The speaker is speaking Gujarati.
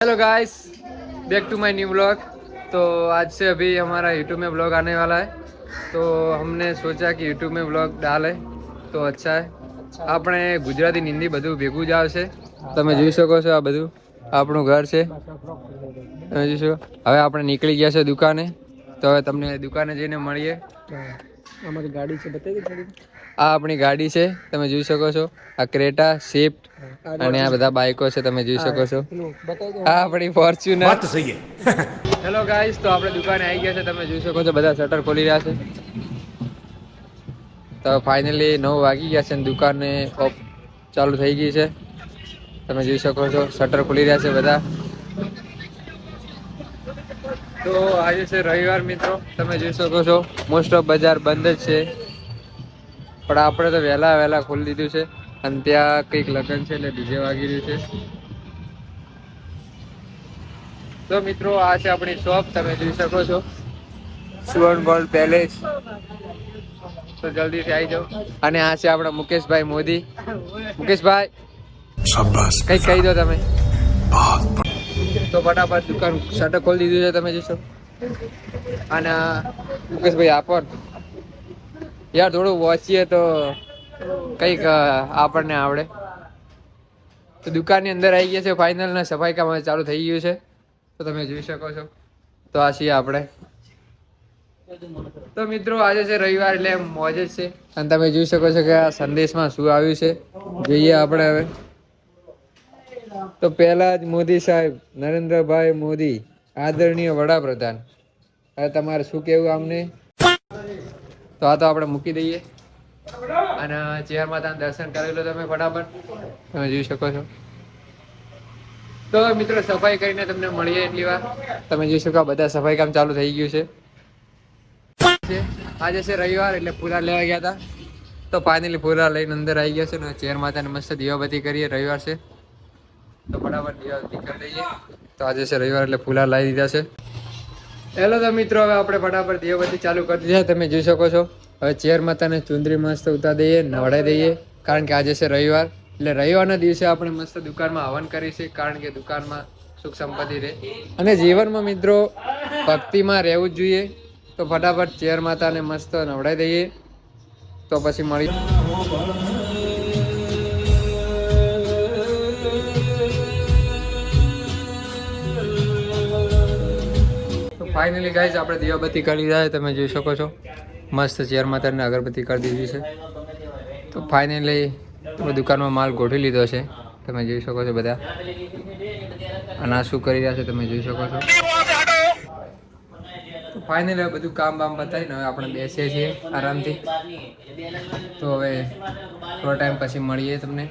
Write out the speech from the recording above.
Hello guys, back to my new blog. तो आज से अभी हमारा यूट्यूब में ब्लॉग आने वाला है, तो हमने सोचा कि यूट्यूब में ब्लॉग डालें तो अच्छा है। આપણે ગુજરાતી હિન્દી બધું ભેગું જ આવશે। તમે જોઈ શકો છો આ બધું આપણું ઘર છે। તમે જોશો હવે આપણે નીકળી ગયા છે દુકાને, તો હવે તમને દુકાને જઈને મળીએ। અમારી ગાડી છે, બતાવી દે। આ આપણી ગાડી છે, તમે જોઈ શકો છો। આ ક્રેટા, સ્વિફ્ટ અને આ બધા બાઈકો છે, તમે જોઈ શકો છો। આ આપણી ફોર્ચ્યુનર વાત સહી છે। હેલો ગાઈસ, તો આપણે દુકાને આવી ગયા છે, તમે જોઈ શકો છો। બધા શટર ખોલી રહ્યા છે। તો ફાઇનલી 9 વાગી ગયા છે અને દુકાને ઓફ ચાલુ થઈ ગઈ છે, તમે જોઈ શકો છો। શટર ખુલી રહ્યા છે બધા। તો આજે છે રવિવાર મિત્રો, તમે જોઈ શકો છો। મોસ્ટ ઓફ બજાર બંધ જ છે, પણ આપણે તો વહેલા ખોલી દીધું છે અને ત્યાં કંઈક લગ્ન છે એટલે ડીજે વાગી રહ્યું છે। તો મિત્રો આ છે આપણી શોપ, તમે જોઈ શકો છો, સુવર્ણ ગોલ્ડ પેલેસ। તો જલ્દીથી આવી જાઓ। અને આ છે આપણા મુકેશભાઈ મોદી। મુકેશભાઈ કંઈક કહી દો તમે। તો ફટાફટ દુકાન શટર ખોલી દીધું છે, તમે જોશો। અને મુકેશભાઈ આપો યાર, થોડું વાંચીએ તો કંઈક આપણને આવડે। તો દુકાનની અંદર આવી ગયા છે ફાઇનલ, ને સફાઈ કામ ચાલુ થઈ ગયું છે, તો તમે જોઈ શકો છો। તો આ છીએ આપણે। તો મિત્રો આજે છે રવિવાર એટલે મોજ જ છે, અને તમે જોઈ શકો છો કે આ સંદેશમાં શું આવ્યું છે, જોઈએ આપણે હવે। તો પહેલા જ મોદી સાહેબ, નરેન્દ્રભાઈ મોદી, આદરણીય વડાપ્રધાન, હવે તમારે શું કેવું આમને? તો આ તો આપણે મૂકી દઈએ અને ચેર માતાના દર્શન કરી લો તમે ફટાફટ, તમે જોઈ શકો છો। તો મિત્રો સફાઈ કરીને તમને મળીએ એટલી વાર। તમે જોઈ શકો બધા સફાઈ કામ ચાલુ થઈ ગયું છે। આજે છે રવિવાર એટલે ફુલા લેવા ગયા હતા, તો ફાઇનલી ફુલા લઈને અંદર આવી ગયા છે ને ચેર માતાને મસ્ત દીવાબત્તી કરીએ, રવિવાર છે તો ફટાફટ દીવાબત્તી કરી દઈએ। તો આજે છે રવિવાર એટલે ફુલા લાવી દીધા છે। હેલો તો મિત્રો, હવે આપણે ફટાફટ દીવાબત્તી ચાલુ કરી દીધા, તમે જોઈ શકો છો। હવે ચેર માતાને ચુંદરી મસ્ત ઉતારી દઈએ, નવડાવી દઈએ, કારણ કે આજે છે રવિવાર એટલે રવિવારના દિવસે આપણે મસ્ત દુકાનમાં હવન કરીશું, કારણ કે દુકાનમાં સુખ સંપત્તિ રહે અને જીવનમાં મિત્રો ભક્તિમાં રહેવું જ જોઈએ। તો ફટાફટ ચેર માતાને મસ્ત નવડાવી દઈએ, તો પછી મળી। તો ફાઇનલી ગાઈઝ આપણે દીવાબત્તી કરી દીધા છે, તમે જોઈ શકો છો। મસ્ત ચેર માતાને અગરબત્તી કરી દીધી છે। તો ફાઇનલી દુકાનમાં માલ ગોઠવી લીધો છે, તમે જોઈ શકો છો બધા। અને આ શું કરી રહ્યા છે તમે જોઈ શકો છો। તો ફાઇનલી હવે બધું કામ બામ બતાવીને હવે આપણે બેસીએ છીએ આરામથી। તો હવે થોડો ટાઈમ પછી મળીએ તમને।